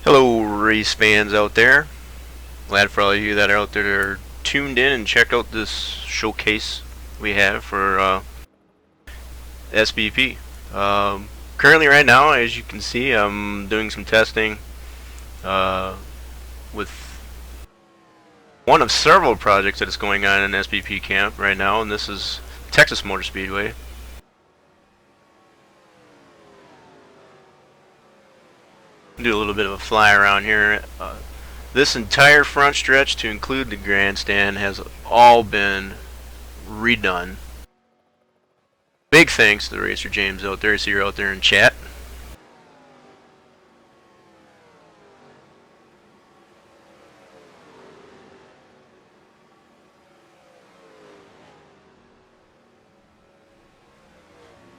Hello, race fans out there. Glad for all of you that are out there that are tuned in and checked out this showcase we have for SBP. Currently, right now, as you can see, I'm doing some testing with one of several projects that is going on in SBP camp right now, and this is Texas Motor Speedway. Do a little bit of a fly around here. This entire front stretch, to include the grandstand, has all been redone. Big thanks to the Racer James out there. I see you're out there in chat.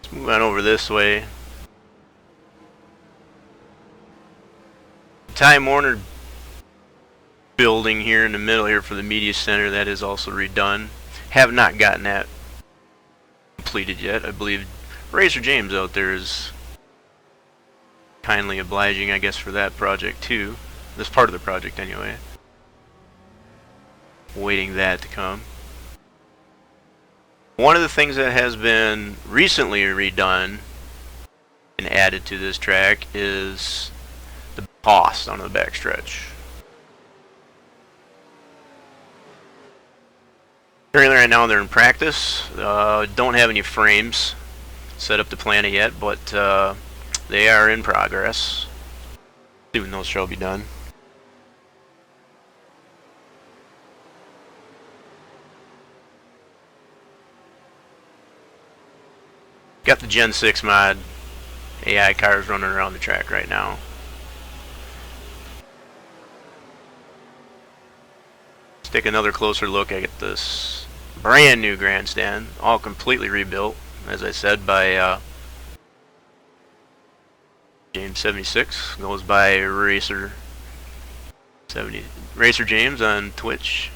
Let's move on over this way. Time Warner building here in the middle here for the media center, that is also redone. Have not gotten that completed yet. I believe Racer James out there is kindly obliging, I guess, for that project too. This part of the project anyway. Waiting that to come. One of the things that has been recently redone and added to this track is the cost on the backstretch. Currently right now they're in practice. Don't have any frames set up to plan it yet, but they are in progress. Soon those shall be done. Got the Gen 6 mod AI cars running around the track right now. Take another closer look at this brand new grandstand, all completely rebuilt, as I said, by James 76. Goes by Racer James on Twitch.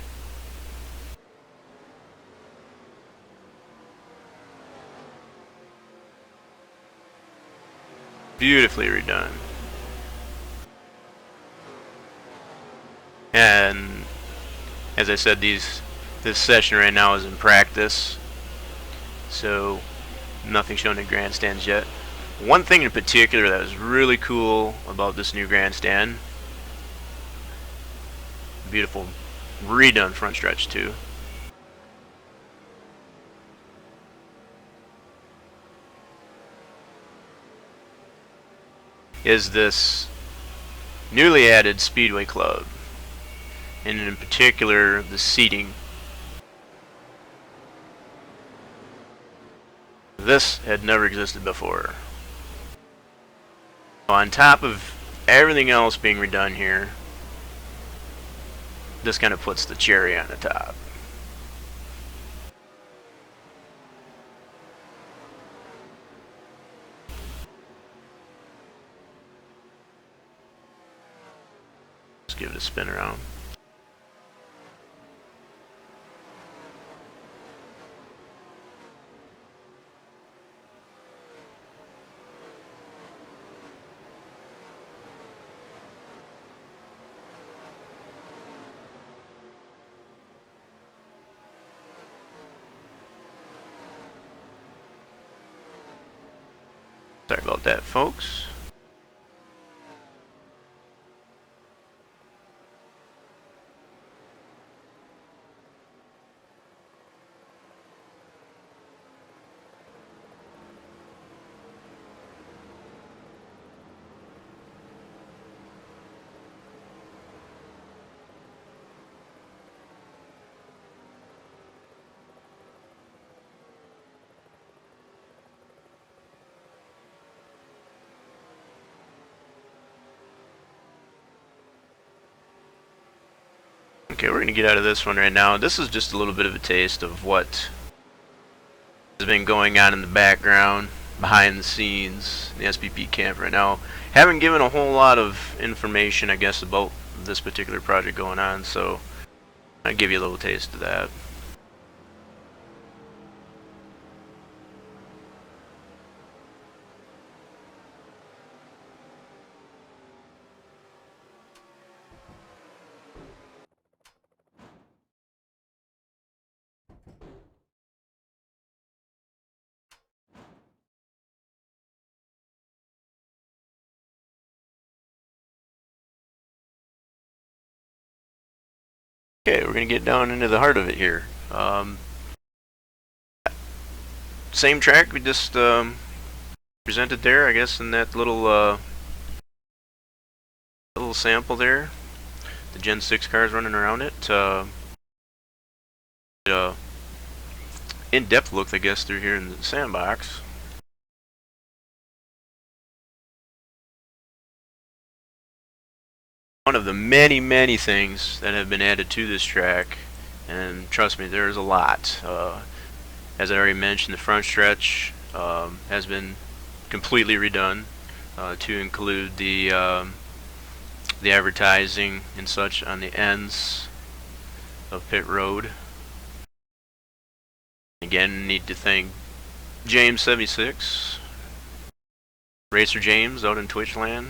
Beautifully redone. And as I said, this session right now is in practice, so nothing shown in grandstands yet. One thing in particular that was really cool about this new grandstand, beautiful redone front stretch too. is this newly added Speedway Club, and in particular the seating. This had never existed before. On top of everything else being redone here, this kind of puts the cherry on the top. Let's give it a spin around. Sorry about that, folks. Okay, we're going to get out of this one right now. This is just a little bit of a taste of what has been going on in the background, behind the scenes, in the SBP camp right now. Haven't given a whole lot of information, I guess, about this particular project going on, so I'll give you a little taste of that. Okay, we're going to get down into the heart of it here. Same track we just presented there, I guess, in that little sample there. The Gen 6 cars running around it. In-depth look, I guess, through here in the sandbox. One of the many things that have been added to this track, and trust me, there's a lot. As I already mentioned, the front stretch has been completely redone to include the advertising and such on the ends of pit road. Again, need to thank James76, Racer James out in Twitch land,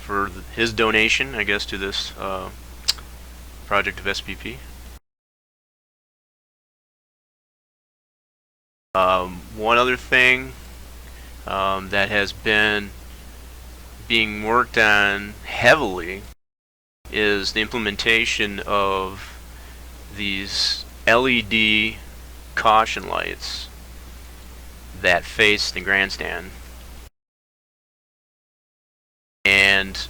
for his donation, I guess, to this project of SBP. One other thing that has been being worked on heavily is the implementation of these LED caution lights that face the grandstand. And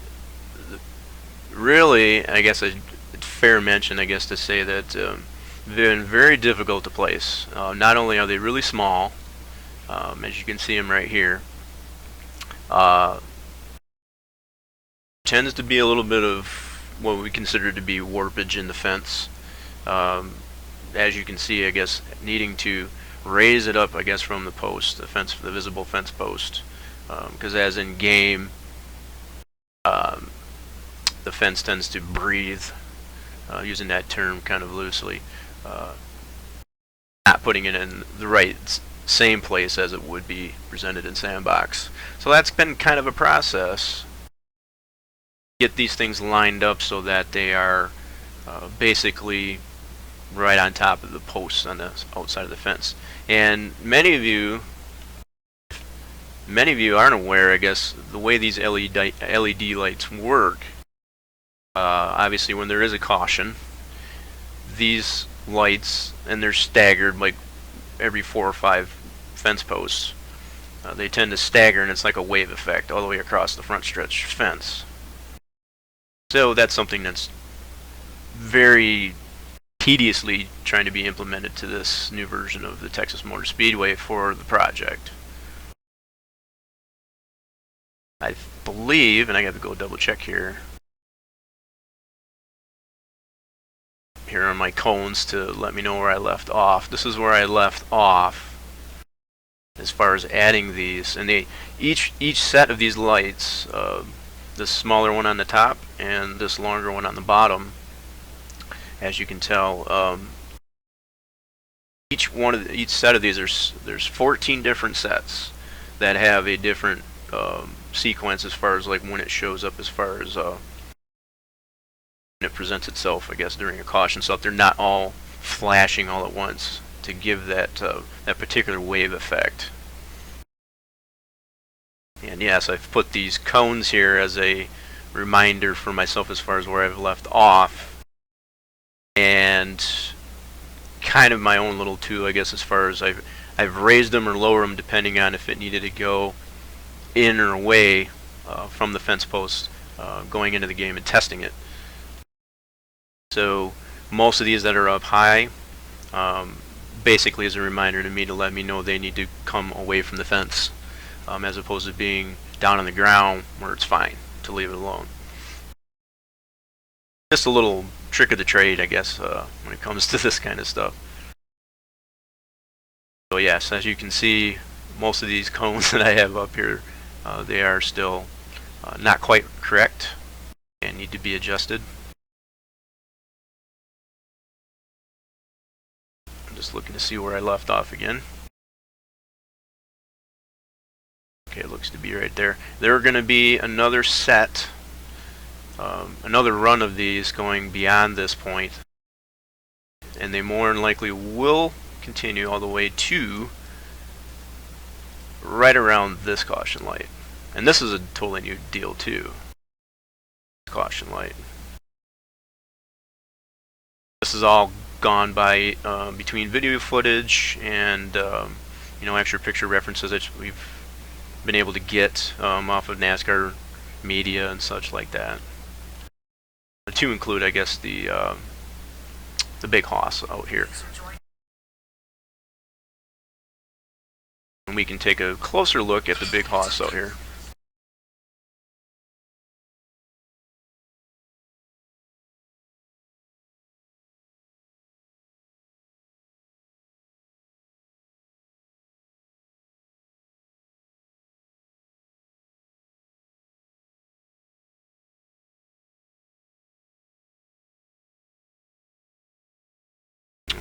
really, I guess it's fair mention, I guess, to say that they've been very difficult to place. Not only are they really small, as you can see them right here, tends to be a little bit of what we consider to be warpage in the fence. As you can see, I guess, needing to raise it up, I guess, from the post, the fence, the visible fence post, because as in game, the fence tends to breathe, using that term kind of loosely, not putting it in the right same place as it would be presented in sandbox. So that's been kind of a process. Get these things lined up so that they are basically right on top of the posts on the outside of the fence. And many of you aren't aware, I guess, the way these LED lights work. Obviously, when there is a caution, these lights, and they're staggered like every 4 or 5 fence posts, they tend to stagger, and it's like a wave effect all the way across the front stretch fence. So that's something that's very tediously trying to be implemented to this new version of the Texas Motor Speedway for the project. I believe, and I got to go double check here. Here are my cones to let me know where I left off. This is where I left off as far as adding these, and each set of these lights, this smaller one on the top and this longer one on the bottom, as you can tell, each set of these, there's 14 different sets that have a different sequence as far as like when it shows up, as far as when it presents itself, I guess, during a caution. So if they're not all flashing all at once to give that that particular wave effect. And yes, I've put these cones here as a reminder for myself as far as where I've left off, and kind of my own little tool, I guess, as far as I've raised them or lowered them depending on if it needed to go in or away from the fence post going into the game and testing it. So most of these that are up high basically is a reminder to me to let me know they need to come away from the fence, as opposed to being down on the ground where it's fine to leave it alone. Just a little trick of the trade, I guess, when it comes to this kind of stuff. So yes, as you can see, most of these cones that I have up here, they are still not quite correct and need to be adjusted. I'm just looking to see where I left off again. Okay, it looks to be right there. There are going to be another set, another run of these going beyond this point, and they more than likely will continue all the way to right around this caution light. And this is a totally new deal too. Caution light. This is all gone by between video footage and you know, extra picture references that we've been able to get off of NASCAR media and such like that. To include, I guess, the big hoss out here. And we can take a closer look at the big hoss out here.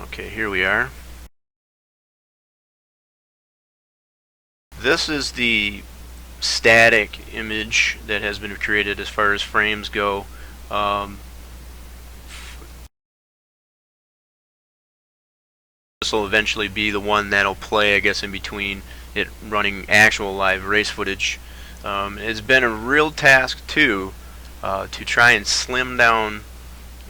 Okay, here we are. This is the static image that has been created as far as frames go. This will eventually be the one that'll play, I guess, in between it running actual live race footage. It's been a real task too to try and slim down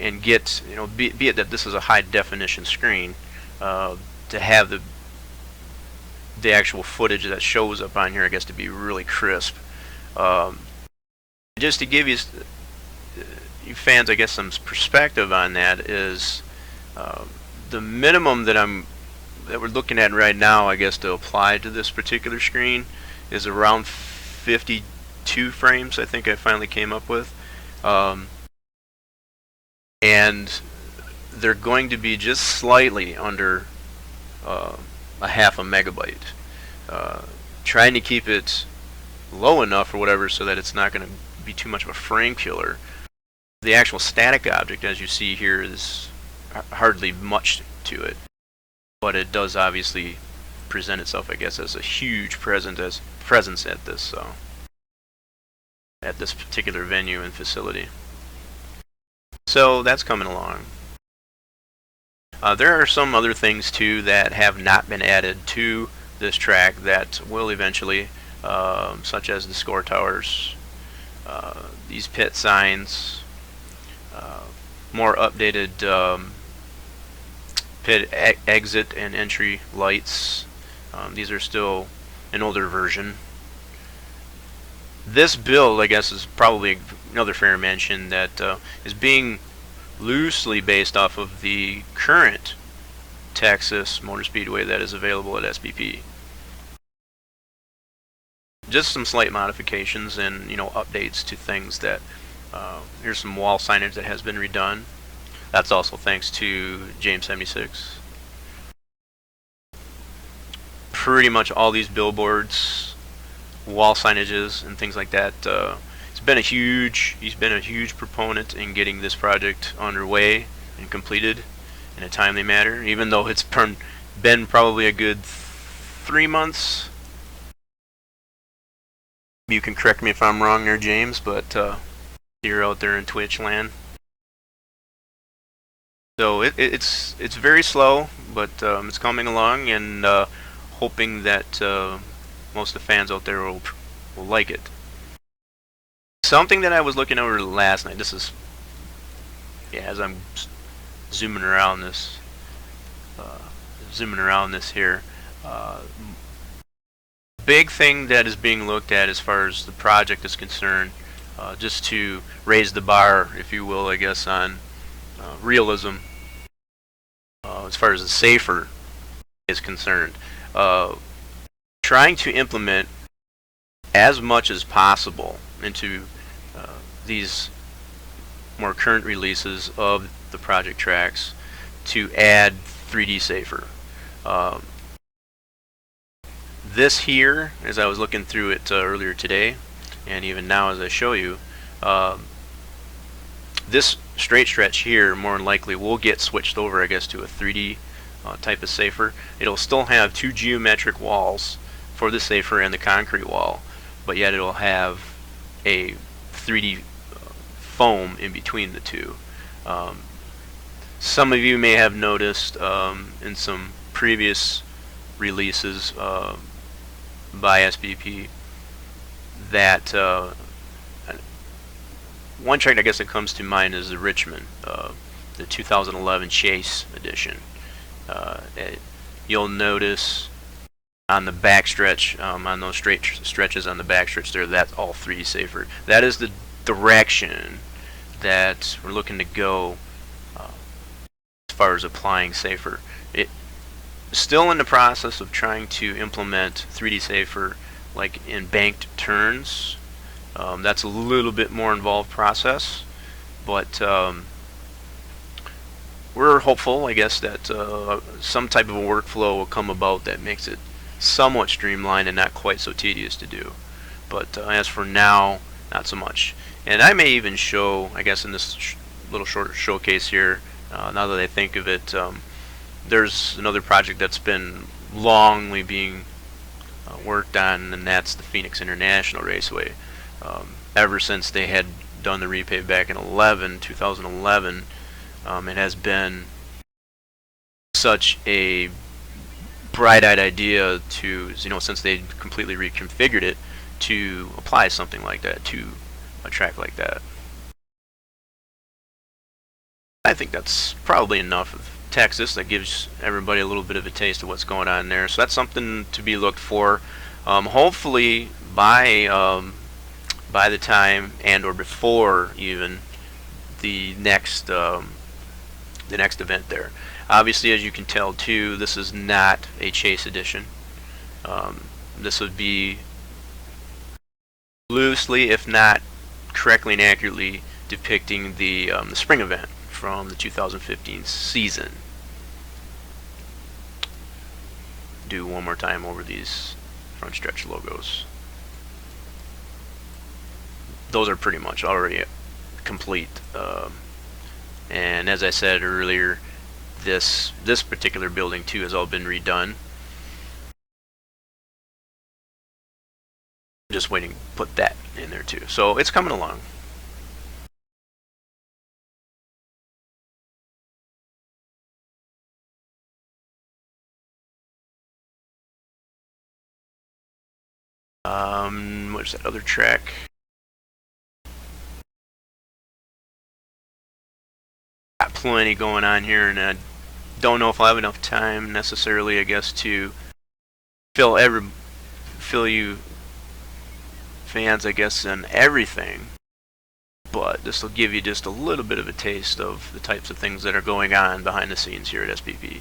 and get, you know, be it that this is a high definition screen, to have the actual footage that shows up on here, I guess, to be really crisp. Just to give you fans, I guess, some perspective on that is the minimum that we're looking at right now, I guess, to apply to this particular screen is around 52 frames. I think I finally came up with. And they're going to be just slightly under a half a megabyte. Trying to keep it low enough or whatever so that it's not going to be too much of a frame killer. The actual static object, as you see here, is hardly much to it, but it does obviously present itself, I guess, as a huge presence at this particular venue and facility. So that's coming along. There are some other things too that have not been added to this track that will eventually, such as the score towers, these pit signs, more updated pit exit and entry lights. These are still an older version. This build, I guess, is probably another fair mention that is being loosely based off of the current Texas Motor Speedway that is available at SBP. Just some slight modifications and updates to things that here's some wall signage that has been redone. That's also thanks to James 76. Pretty much all these billboards, wall signages, and things like that. He's been a huge proponent in getting this project underway and completed in a timely manner. Even though it's been probably a good 3 months. You can correct me if I'm wrong there, James, but you're out there in Twitch land. So it's very slow, but it's coming along, and hoping that most of the fans out there will like it. Something that I was looking over last night. This is as I'm zooming around this here. Big thing that is being looked at as far as the project is concerned, just to raise the bar, if you will, I guess, on realism as far as the safer is concerned. Trying to implement as much as possible into these more current releases of the project tracks to add 3D safer. This here, as I was looking through it earlier today, and even now as I show you, this straight stretch here more than likely will get switched over, I guess, to a 3D type of safer. It'll still have 2 geometric walls for the safer and the concrete wall, but yet it'll have a 3D foam in between the two. Some of you may have noticed in some previous releases by SBP that one track I guess that comes to mind is the Richmond, the 2011 Chase edition. You'll notice on the backstretch, on those straight stretches on the backstretch there, that's all 3D safer. That is the direction that we're looking to go as far as applying safer. It still in the process of trying to implement 3D safer like in banked turns. That's a little bit more involved process, but we're hopeful, I guess, that some type of a workflow will come about that makes it somewhat streamlined and not quite so tedious to do. But as for now, not so much. And I may even show, I guess, in this little short showcase here, now that I think of it, there's another project that's been longly being worked on, and that's the Phoenix International Raceway. Ever since they had done the repave back in 2011, it has been such a bright-eyed idea to, since they completely reconfigured it, to apply something like that to a track like that. I think that's probably enough of Texas. That gives everybody a little bit of a taste of what's going on there. So that's something to be looked for. Hopefully by the time and or before even the next event there. Obviously, as you can tell too, this is not a Chase edition. This would be loosely, if not correctly and accurately, depicting the spring event from the 2015 season. Do one more time over these front stretch logos. Those are pretty much already complete. And as I said earlier, this particular building too has all been redone. Just waiting to put that in there too. So it's coming along. What's that other track? Got plenty going on here, and I don't know if I'll have enough time necessarily, I guess, to fill fill you fans, I guess, in everything, but this will give you just a little bit of a taste of the types of things that are going on behind the scenes here at SBP.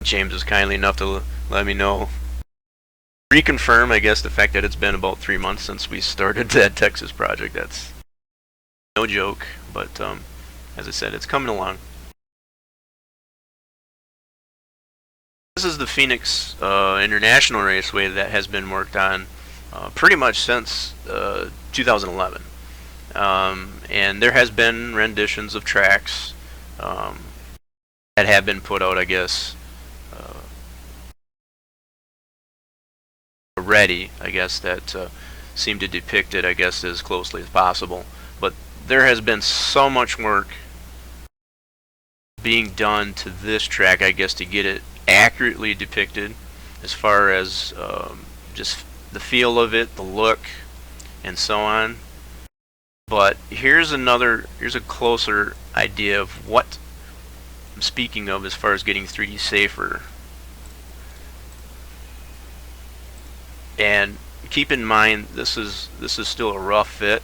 James is kindly enough to let me know, reconfirm, I guess, the fact that it's been about 3 months since we started that Texas project. That's no joke, but as I said, it's coming along. This is the Phoenix International Raceway that has been worked on pretty much since 2011. And there has been renditions of tracks that have been put out, I guess, already, I guess, that seem to depict it, I guess, as closely as possible. But there has been so much work being done to this track, I guess, to get it accurately depicted as far as just the feel of it, the look, and so on. But here's a closer idea of what I'm speaking of as far as getting 3D safer. And keep in mind, this is still a rough fit.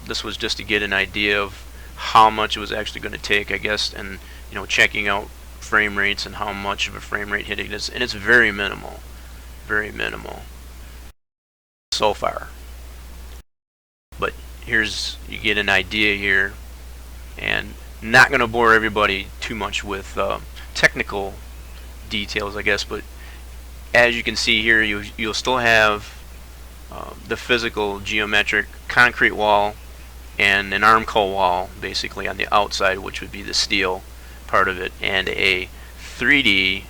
This was just to get an idea of how much it was actually going to take, I guess, and checking out frame rates and how much of a frame rate hit it is, and it's very minimal so far. But you get an idea here, and not going to bore everybody too much with technical details, I guess, but as you can see here, you'll still have the physical geometric concrete wall and an armco wall basically on the outside, which would be the steel part of it, and a 3D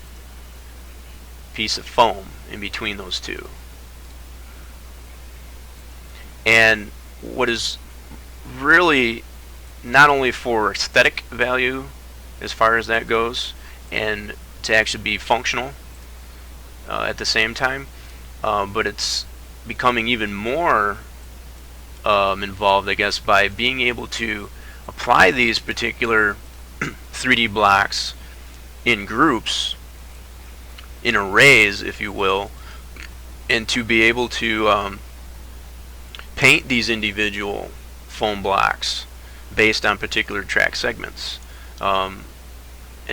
piece of foam in between those two. And what is really, not only for aesthetic value as far as that goes, and to actually be functional at the same time, but it's becoming even more involved, I guess, by being able to apply these particular 3D blocks in groups, in arrays, if you will, and to be able to paint these individual foam blocks based on particular track segments. And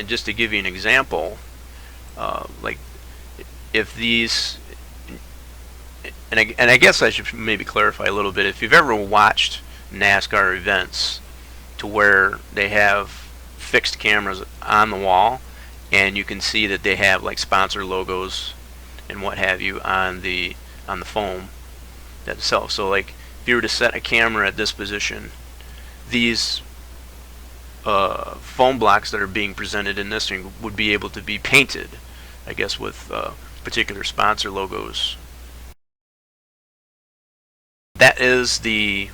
just to give you an example, like if these, and I guess I should maybe clarify a little bit, if you've ever watched NASCAR events to where they have fixed cameras on the wall and you can see that they have like sponsor logos and what have you on the foam itself. So like if you were to set a camera at this position, these foam blocks that are being presented in this thing would be able to be painted, I guess, with particular sponsor logos. That is the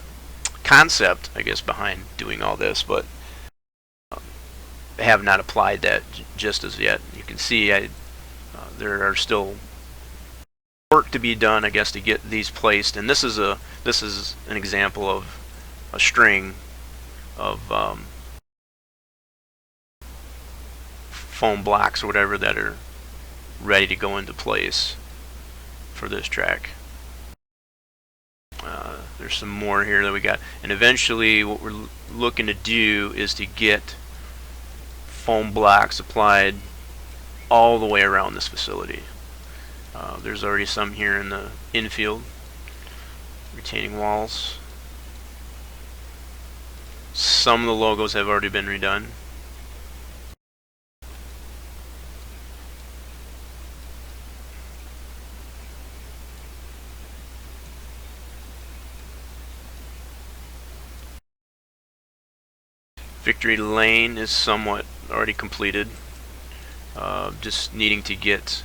concept, I guess, behind doing all this, but I have not applied that just as yet. You can see there are still work to be done, I guess, to get these placed. And this is an example of a string of foam blocks or whatever that are ready to go into place for this track. There's some more here that we got, and eventually what we're looking to do is to get foam blocks applied all the way around this facility. There's already some here in the infield, retaining walls. Some of the logos have already been redone. Victory Lane is somewhat already completed. Just needing to get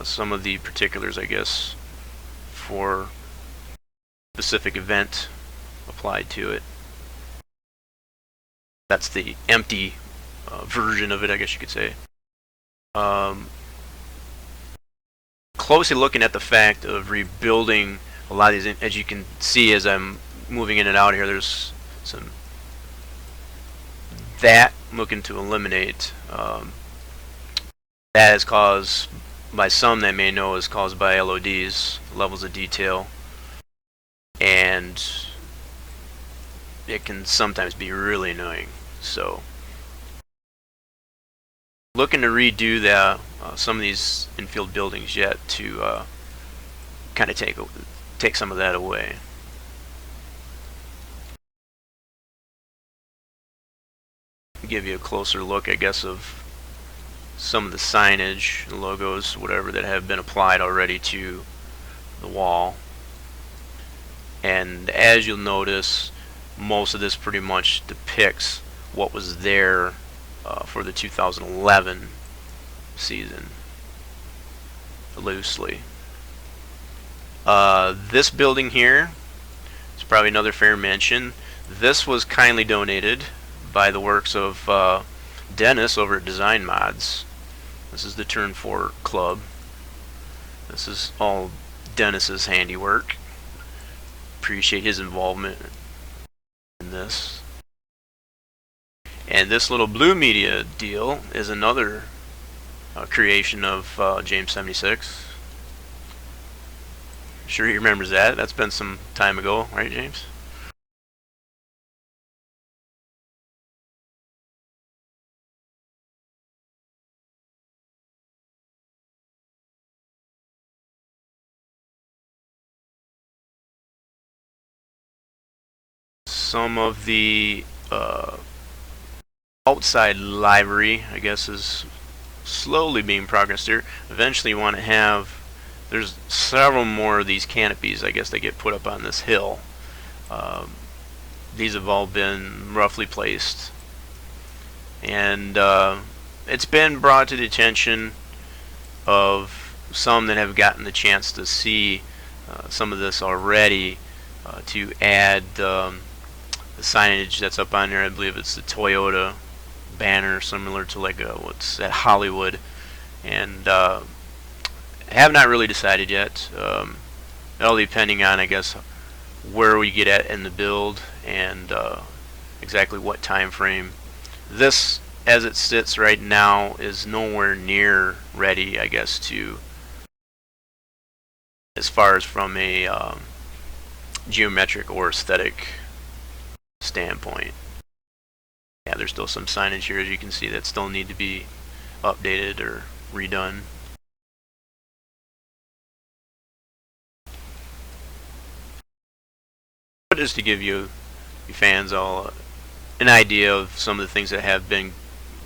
some of the particulars, I guess, for specific event applied to it. That's the empty version of it, I guess you could say. closely looking at the fact of rebuilding a lot of these. As you can see, as I'm moving in and out here, there's some that I'm looking to eliminate. That is caused by some that may know is caused by LODs, levels of detail, and it can sometimes be really annoying. So looking to redo the some of these infield buildings yet to kind of take some of that away. Give you a closer look, I guess, of some of the signage, logos, whatever, that have been applied already to the wall. And as you'll notice, most of this pretty much depicts what was there for the 2011 season, loosely. This building here is probably another fair mention. This was kindly donated by the works of Dennis over at Design Mods. This is the Turn 4 Club. This is all Dennis's handiwork. Appreciate his involvement in this. And this little blue media deal is another creation of James 76. Sure he remembers that. That's been some time ago, right, James? Some of the outside livery, I guess, is slowly being progressed here. Eventually you want to have, there's several more of these canopies, I guess, that get put up on this hill. These have all been roughly placed, and it's been brought to the attention of some that have gotten the chance to see some of this already to add the signage that's up on there. I believe it's the Toyota banner, similar to like what's at Hollywood, and have not really decided yet. All depending on, I guess, where we get at in the build and exactly what time frame. This, as it sits right now, is nowhere near ready, I guess, to, as far as from a geometric or aesthetic standpoint. Yeah, there's still some signage here, as you can see, that still need to be updated or redone. But just to give you fans all an idea of some of the things that have been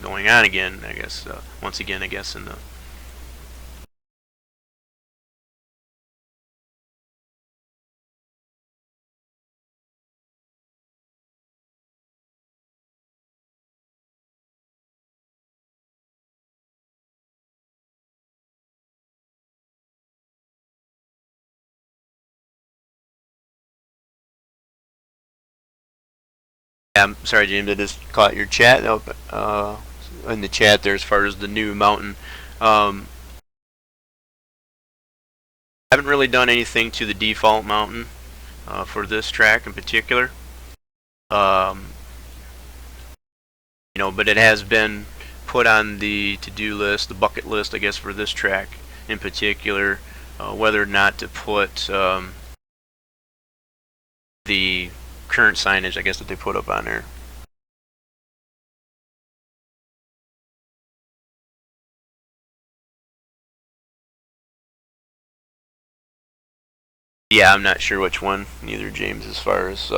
going on again, I guess, once again, I guess, in the I'm sorry, James, I just caught your chat in the chat there as far as the new mountain. Haven't really done anything to the default mountain for this track in particular. You know, but it has been put on the to-do list, the bucket list, I guess, for this track in particular, whether or not to put the current signage, I guess, that they put up on there. Yeah, I'm not sure which one, neither, James, as far as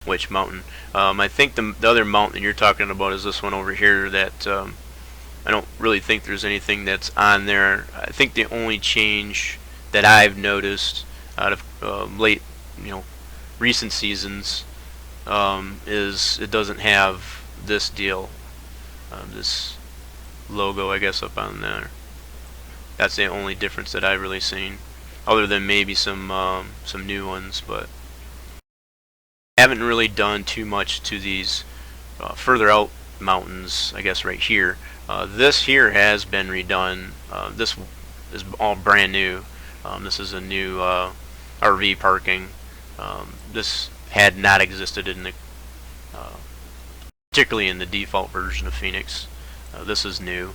which mountain. I think the other mountain you're talking about is this one over here that I don't really think there's anything that's on there. I think the only change that I've noticed out of late, recent seasons is it doesn't have this deal, this logo, I guess, up on there. That's the only difference that I've really seen, other than maybe some new ones, but I haven't really done too much to these further out mountains, I guess, right here. This here has been redone. This is all brand new. This is a new RV parking. This had not existed in the, particularly in the default version of Phoenix. This is new.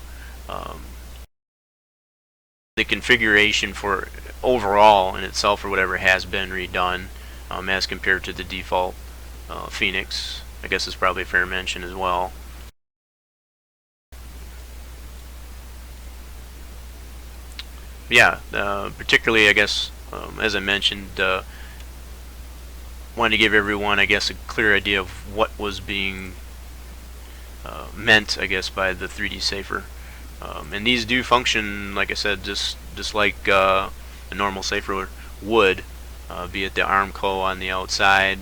The configuration for overall in itself or whatever has been redone as compared to the default Phoenix. I guess it's probably a fair mention as well. Yeah, particularly I guess as I mentioned, wanted to give everyone I guess a clear idea of what was being meant I guess by the 3D safer. And these do function, like I said, just like a normal safer would, be it the Armco on the outside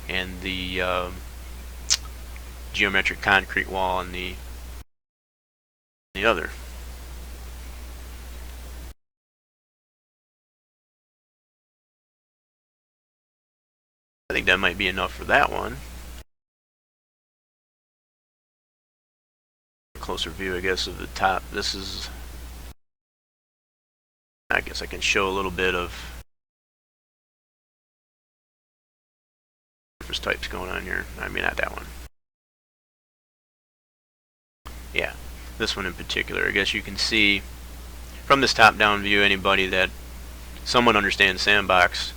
and the geometric concrete wall on the other. I think that might be enough for that one. Closer view, I guess, of the top. This is, I guess I can show a little bit of surface types going on here. I mean, not that one. Yeah, this one in particular. I guess you can see from this top-down view, anybody that somewhat understands sandbox,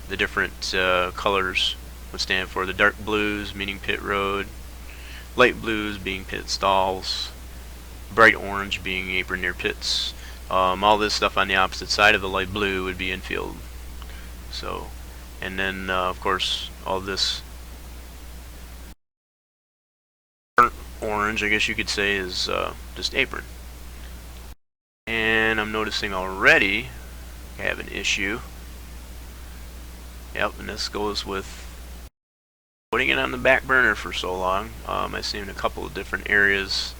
the different colors would stand for. The dark blues meaning pit road, light blues being pit stalls, bright orange being apron near pits. All this stuff on the opposite side of the light blue would be infield. So, and then of course all this burnt orange, I guess you could say, is just apron. And I'm noticing already I have an issue. Yep, and this goes with putting it on the back burner for so long. I've seen a couple of different areas,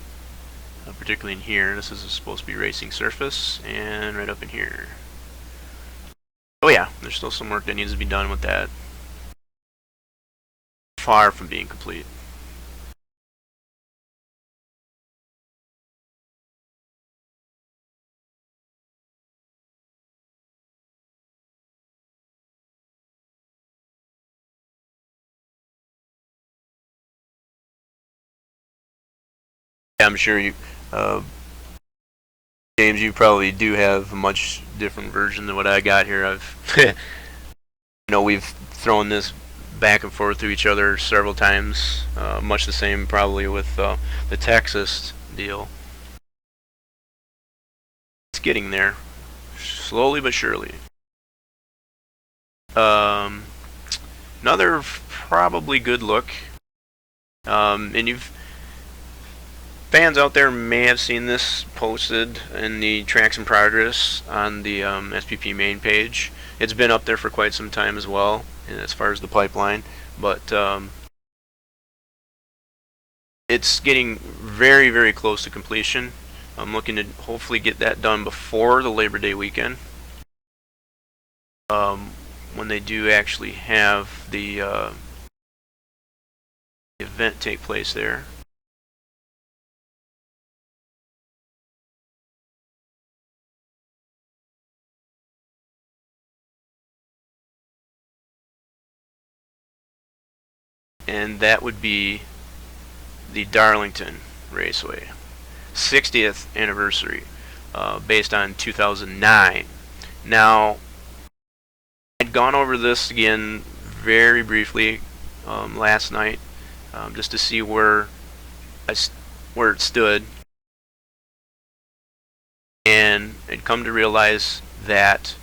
particularly in here. This is supposed to be racing surface, and right up in here. Oh yeah, there's still some work that needs to be done with that. Far from being complete. I'm sure you, James, you probably do have a much different version than what I got here. I've, we've thrown this back and forth to each other several times. Much the same probably with the Texas deal. It's getting there, slowly but surely. Another probably good look, and fans out there may have seen this posted in the tracks in progress on the SBP main page. It's been up there for quite some time as well, as far as the pipeline, but it's getting very, very close to completion. I'm looking to hopefully get that done before the Labor Day weekend, when they do actually have the event take place there. And that would be the Darlington Raceway 60th anniversary, based on 2009. Now, I'd gone over this again very briefly last night, just to see where it stood, and I'd come to realize that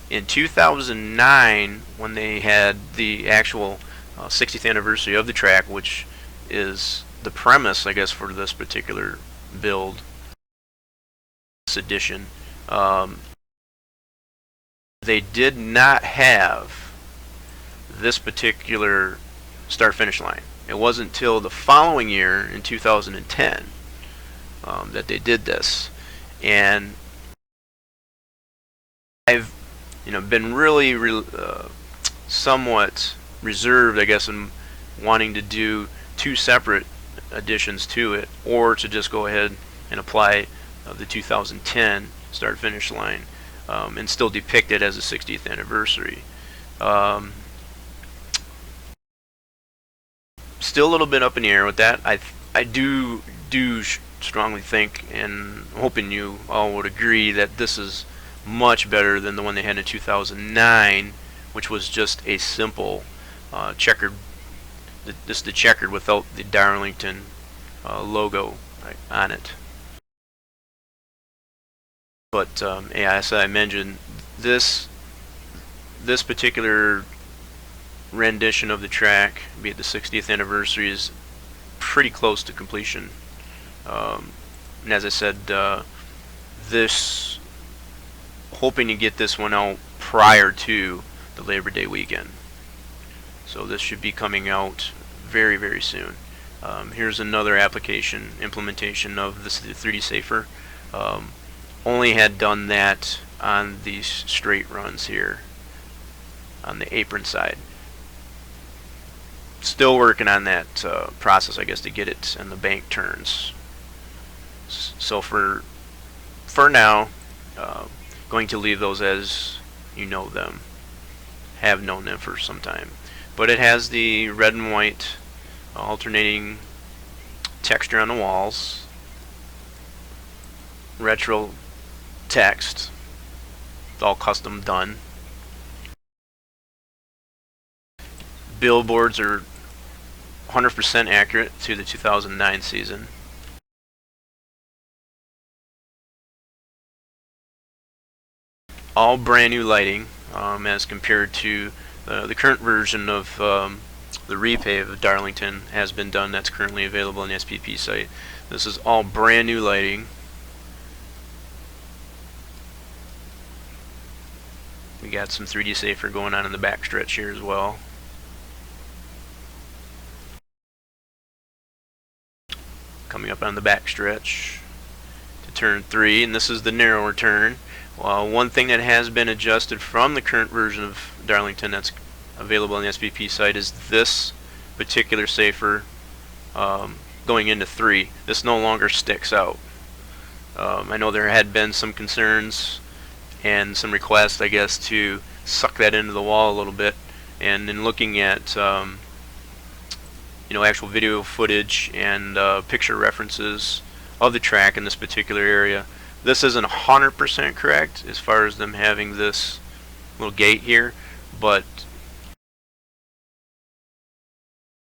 in 2009, when they had the actual 60th anniversary of the track, which is the premise, I guess, for this particular build, this edition, they did not have this particular start-finish line. It wasn't until the following year, in 2010, that they did this. And I've been really somewhat reserved, I guess, in wanting to do two separate additions to it, or to just go ahead and apply the 2010 start finish line and still depict it as a 60th anniversary. Still a little bit up in the air with that. I do strongly think, and I'm hoping you all would agree, that this is much better than the one they had in 2009, which was just a simple checkered, just the checkered without the Darlington logo on it. But yeah, as I mentioned, this particular rendition of the track, be it the 60th anniversary, is pretty close to completion. And as I said, hoping to get this one out prior to the Labor Day weekend. So this should be coming out very, very soon. Here's another application implementation of this 3D Safer. Only had done that on these straight runs here on the apron side. Still working on that process, I guess, to get it in the bank turns. So for now, going to leave those as you know them, have known them for some time. But it has the red and white alternating texture on the walls, retro text, it's all custom done. Billboards are 100% accurate to the 2009 season. All brand new lighting as compared to the current version of the repave of Darlington has been done. That's currently available on the SBP site. This is all brand new lighting. We got some 3D Safer going on in the back stretch here as well. Coming up on the back stretch to turn 3, and this is the narrower turn. Well, one thing that has been adjusted from the current version of Darlington that's available on the SBP site is this particular Safer going into 3. This no longer sticks out. I know there had been some concerns and some requests, I guess, to suck that into the wall a little bit, and in looking at actual video footage and picture references of the track in this particular area, this isn't 100% correct as far as them having this little gate here, but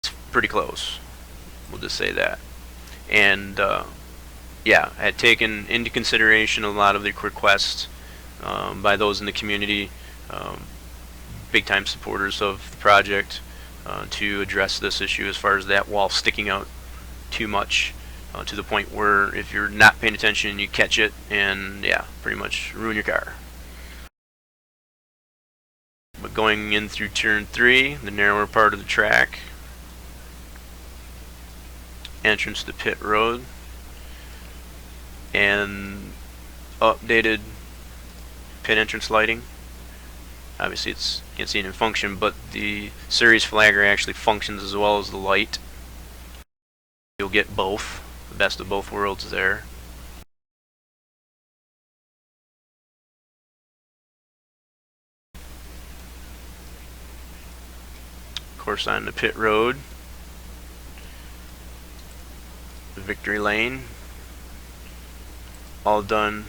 it's pretty close. We'll just say that. And yeah, I had taken into consideration a lot of the requests by those in the community, big time supporters of the project, to address this issue as far as that wall sticking out too much, to the point where if you're not paying attention you catch it and yeah, pretty much ruin your car. But going in through turn 3, the narrower part of the track, entrance to pit road, and updated pit entrance lighting. Obviously you can't see it in function, but the series flagger actually functions as well as the light. You'll get both, the best of both worlds there. Of course, on the pit road, the victory lane, all done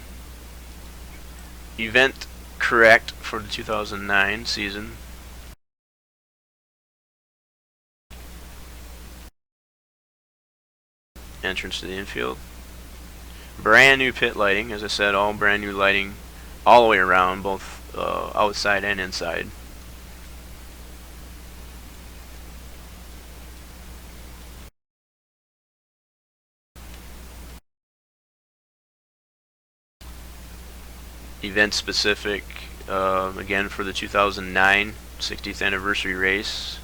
event correct for the 2009 season. Entrance to the infield. Brand new pit lighting, as I said, all brand new lighting all the way around, both outside and inside. Event specific, again for the 2009 60th anniversary race,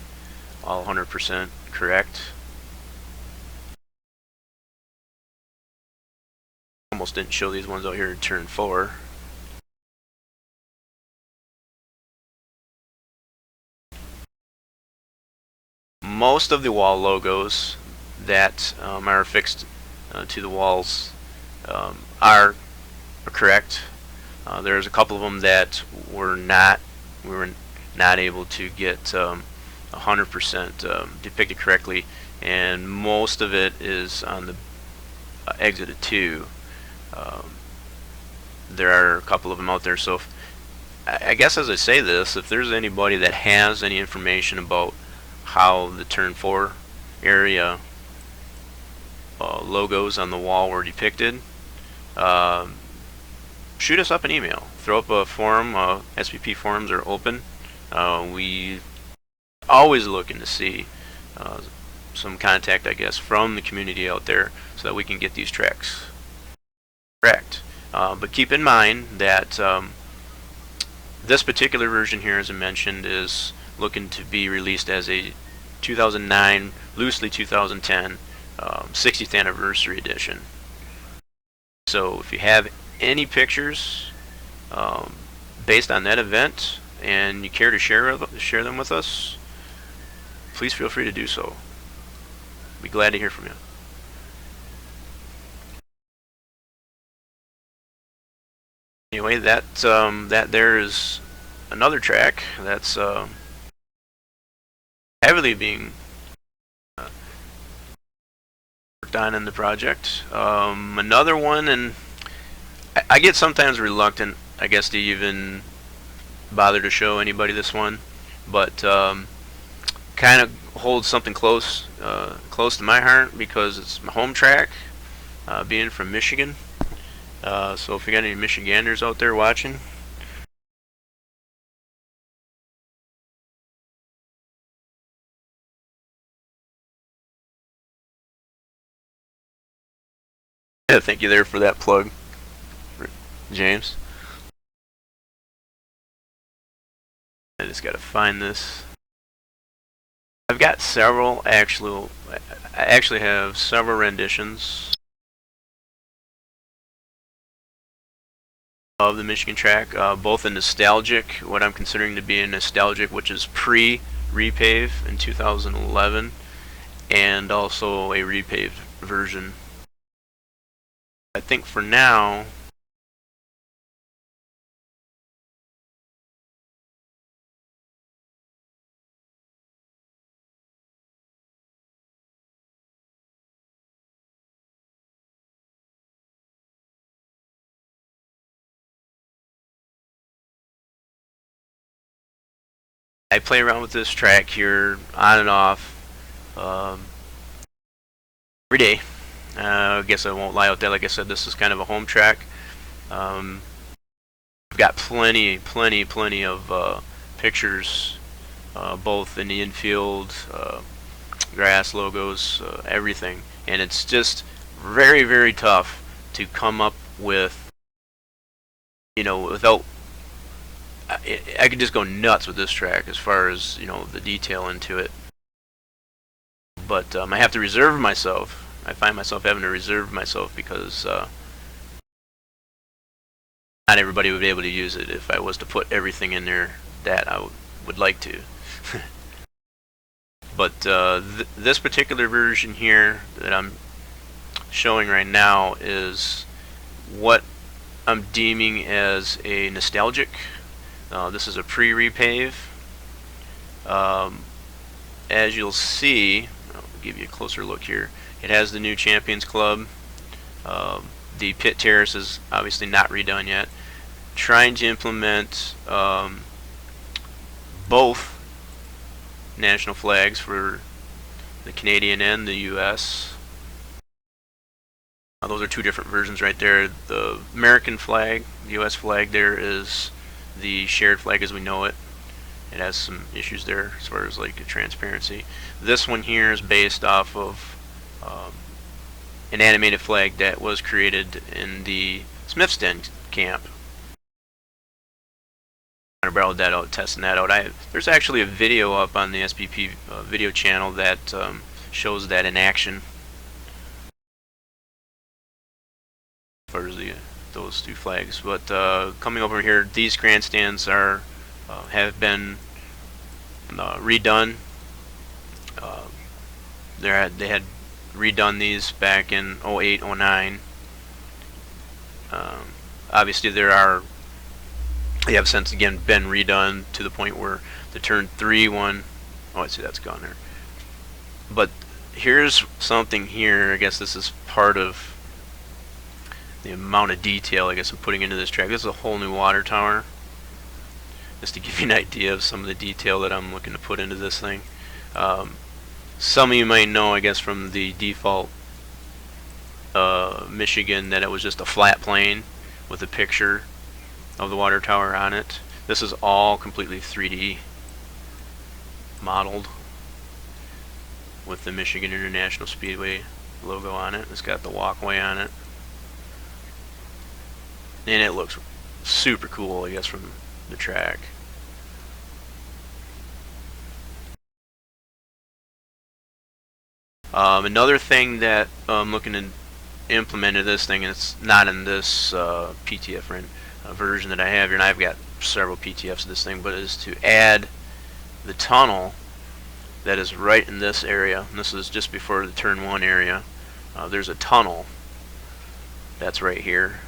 all 100% correct. Almost didn't show these ones out here in turn 4. Most of the wall logos that are affixed to the walls are correct. There's a couple of them that we were not able to get 100% depicted correctly, and most of it is on the exit of 2. There are a couple of them out there, so I guess as I say this, if there's anybody that has any information about how the turn 4 area logos on the wall were depicted, shoot us up an email. Throw up a forum. SBP forums are open. We always looking to see some contact, I guess, from the community out there so that we can get these tracks correct. But keep in mind that this particular version here, as I mentioned, is looking to be released as a 2009, loosely 2010, 60th anniversary edition. So if you have any pictures based on that event and you care to share them with us, please feel free to do so. Be glad to hear from you. Anyway, that there is another track that's heavily being worked on in the project. Another one, and I get sometimes reluctant, I guess, to even bother to show anybody this one, but kind of holds something close to my heart because it's my home track, being from Michigan. So if you got any Michiganders out there watching, yeah, thank you there for that plug, James. I just gotta find this. I've got several I actually have several renditions of the Michigan track, both a nostalgic, what I'm considering to be a nostalgic, which is pre-repave in 2011, and also a repaved version. I think for now, I play around with this track here on and off every day. I guess I won't lie out there. Like I said, this is kind of a home track. I've got plenty of pictures, both in the infield, grass logos, everything, and it's just very tough to come up with, without. I could just go nuts with this track as far as the detail into it, but I have to reserve myself. I find myself having to reserve myself because not everybody would be able to use it if I was to put everything in there that I would like to. But this particular version here that I'm showing right now is what I'm deeming as a nostalgic. This is a pre-repave. As you'll see, I'll give you a closer look here. It has the new Champions Club. The pit terrace is obviously not redone yet. Trying to implement both national flags for the Canadian and the US. Those are two different versions right there. The American flag, the US flag, there is the shared flag as we know it. It has some issues there as far as like transparency. This one here is based off of an animated flag that was created in the Smithston camp. I barreled that out, testing that out. There's actually a video up on the SBP video channel that shows that in action. As far as those two flags, but coming over here, these grandstands have been redone. They had redone these back in 08, 09. Obviously they have since again been redone to the point where the turn 3 one, oh I see that's gone there. But here's something here, I guess this is part of the amount of detail I guess I'm putting into this track. This is a whole new water tower, just to give you an idea of some of the detail that I'm looking to put into this thing. Some of you might know, I guess, from the default Michigan, that it was just a flat plane with a picture of the water tower on it. This is all completely 3D modeled with the Michigan International Speedway logo on it. It's got the walkway on it, and it looks super cool, I guess, from the track. Another thing that I'm looking to implement in this thing, and it's not in this PTF version that I have here, and I've got several PTFs of this thing, but is to add the tunnel that is right in this area. And this is just before the turn 1 area. There's a tunnel that's right here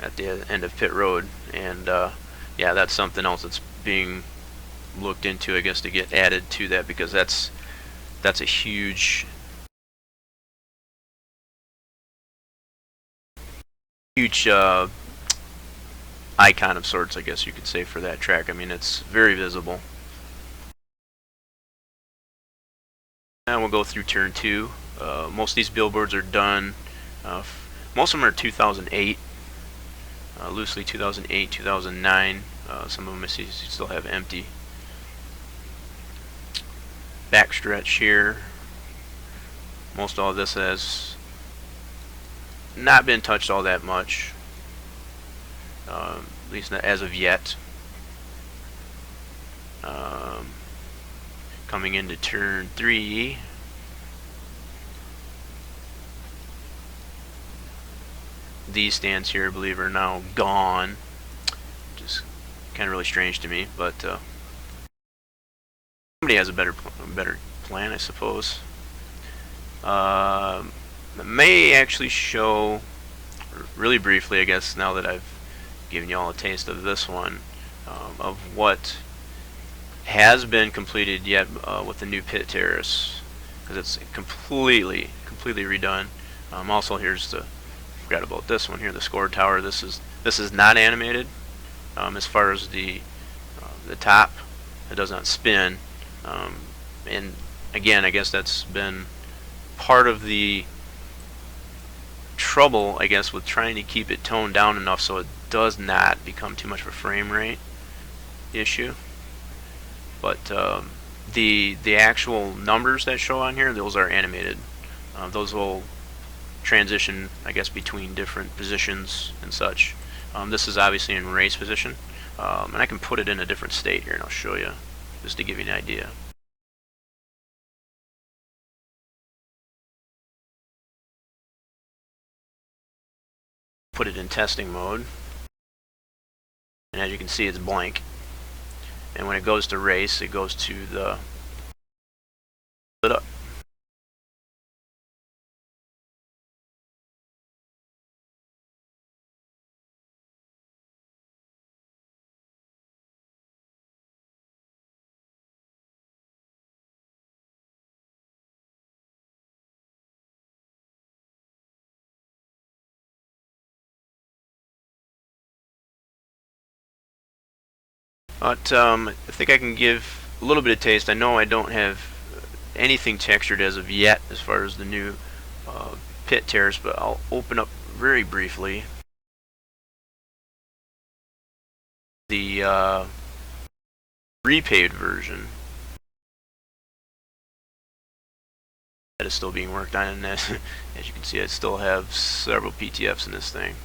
at the end of pit road, and yeah, that's something else that's being looked into, I guess, to get added to that, because that's a huge icon of sorts, I guess you could say, for that track. I mean, it's very visible. And we'll go through turn 2. Most of these billboards are done, most of them are 2008, loosely 2008, 2009. Some of them I see still have empty. Backstretch here. Most all of this has not been touched all that much, at least not as of yet. Coming into turn 3, these stands here, I believe, are now gone, which is kind of really strange to me, but somebody has a better plan, I suppose. It may actually show really briefly, I guess, now that I've given you all a taste of this one, of what has been completed yet with the new pit terrace, because it's completely redone. Also, here's the, forgot about this one here, the score tower. This is not animated. As far as the top, it does not spin, and again, I guess that's been part of the trouble, I guess, with trying to keep it toned down enough so it does not become too much of a frame rate issue. But the actual numbers that show on here, those are animated. Those will transition, I guess, between different positions and such. This is obviously in race position, and I can put it in a different state here, and I'll show you just to give you an idea. Put it in testing mode, and as you can see, it's blank. And when it goes to race, it goes to the lit up. But I think I can give a little bit of taste. I know I don't have anything textured as of yet as far as the new pit terrace, but I'll open up very briefly the repaved version that is still being worked on, and as you can see, I still have several PTFs in this thing.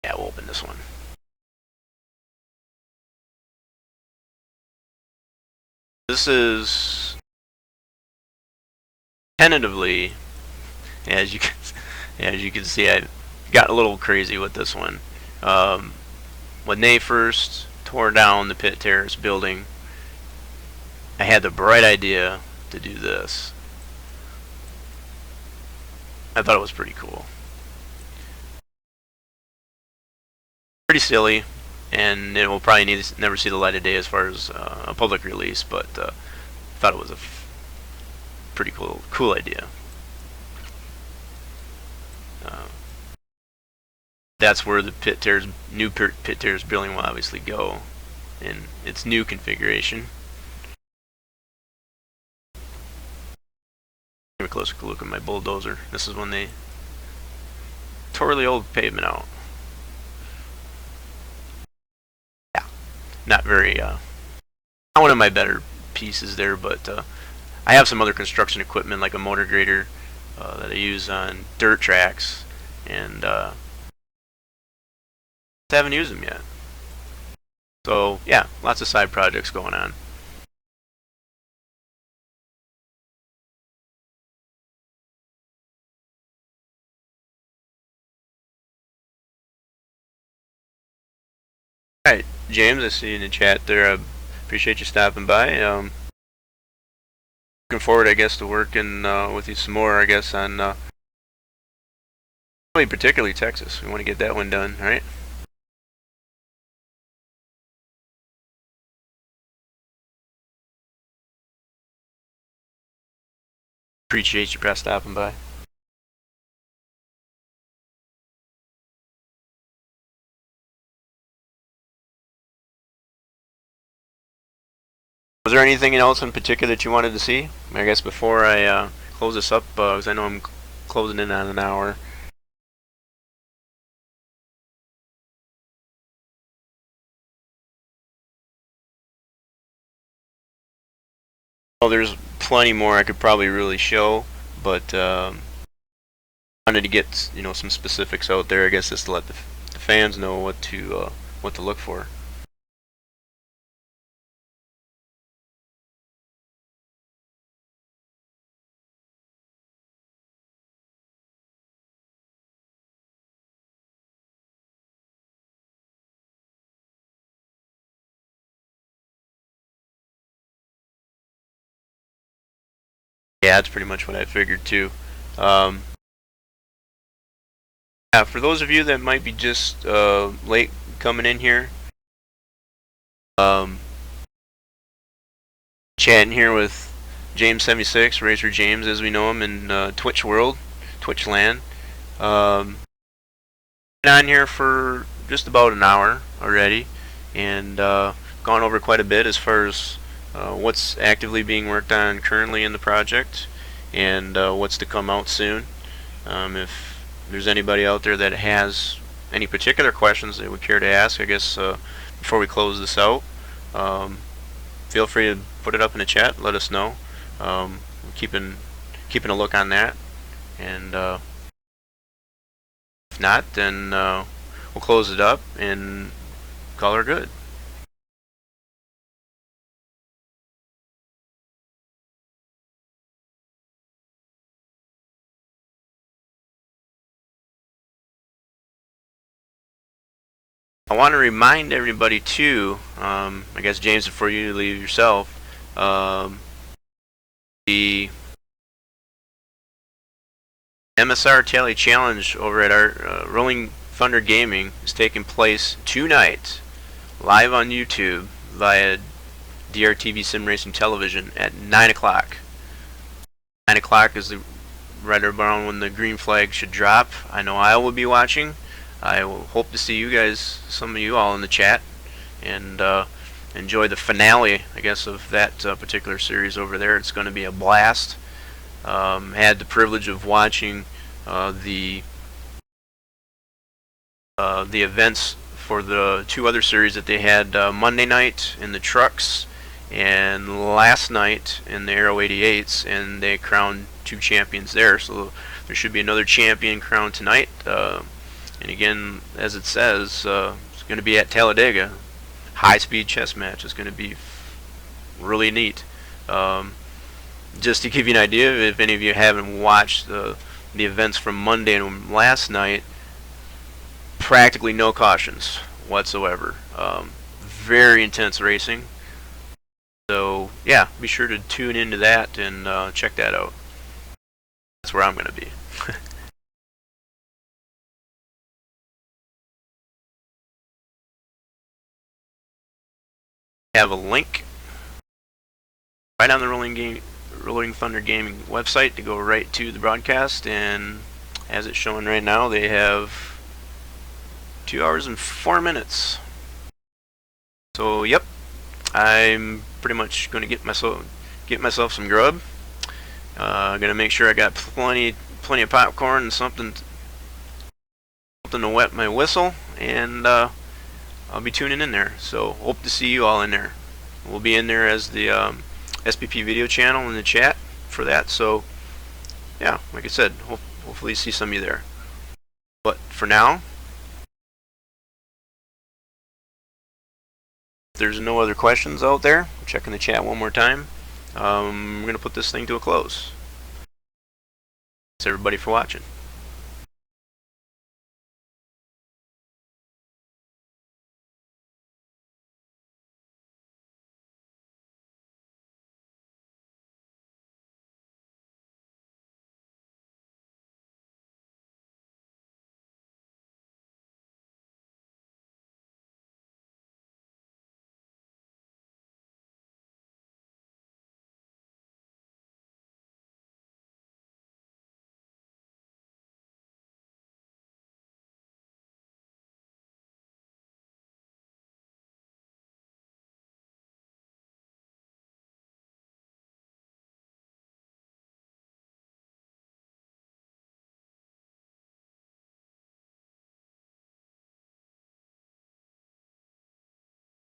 Yeah, we'll open this one. This is tentatively, as you can see, got a little crazy with this one. When they first tore down the Pit Terrace building, I had the bright idea to do this. I thought it was pretty cool. Pretty silly, and it will probably never see the light of day as far as a public release, but thought it was a pretty cool idea. That's where the new Pit Terrace building will obviously go in its new configuration. Give a closer look at my bulldozer. This is when they tore the old pavement out. Yeah, not very, not one of my better pieces there, but I have some other construction equipment like a motor grader that I use on dirt tracks, and haven't used them yet. So yeah, lots of side projects going on. Alright, James, I see you in the chat there. I appreciate you stopping by. Looking forward, I guess, to working with you some more, I guess, on particularly Texas. We want to get that one done, right? Appreciate you stopping by. Was there anything else in particular that you wanted to see? I guess before I close this up, because I know I'm closing in on an hour. Well, there's plenty more I could probably really show, but wanted to get some specifics out there. I guess just to let the fans know what to look for. Yeah, that's pretty much what I figured too. Yeah, for those of you that might be just late coming in here, chatting here with James76, Razor James as we know him in Twitch world, Twitch land. Been on here for just about an hour already, and gone over quite a bit as far as what's actively being worked on currently in the project, and what's to come out soon. If there's anybody out there that has any particular questions they would care to ask, I guess before we close this out, feel free to put it up in the chat. Let us know. Keeping a look on that, and if not, then we'll close it up and call her good. I want to remind everybody too, I guess James, before you leave yourself, the MSR Tally Challenge over at our Rolling Thunder Gaming is taking place tonight, live on YouTube via DRTV Sim Racing Television at 9 o'clock. 9 o'clock is right around when the green flag should drop. I know I will be watching. I will hope to see you guys, some of you all in the chat, and enjoy the finale, I guess, of that particular series over there. It's going to be a blast. Had the privilege of watching the events for the two other series that they had Monday night in the trucks and last night in the Aero 88s, and they crowned two champions there. So there should be another champion crowned tonight. And again, as it says, it's going to be at Talladega. High-speed chess match is going to be really neat. Just to give you an idea, if any of you haven't watched the events from Monday and last night, practically no cautions whatsoever. Very intense racing. So yeah, be sure to tune into that and check that out. That's where I'm going to be. Have a link right on the Rolling Thunder Gaming website to go right to the broadcast, and as it's showing right now, they have 2 hours and 4 minutes. So yep, I'm pretty much going to get myself some grub. Gonna make sure I got plenty of popcorn and something to wet my whistle, and I'll be tuning in there. So hope to see you all in there. We'll be in there as the SBP video channel in the chat for that. So yeah, like I said, hopefully see some of you there. But for now, if there's no other questions out there, I'm checking the chat one more time. I'm gonna put this thing to a close. Thanks everybody for watching.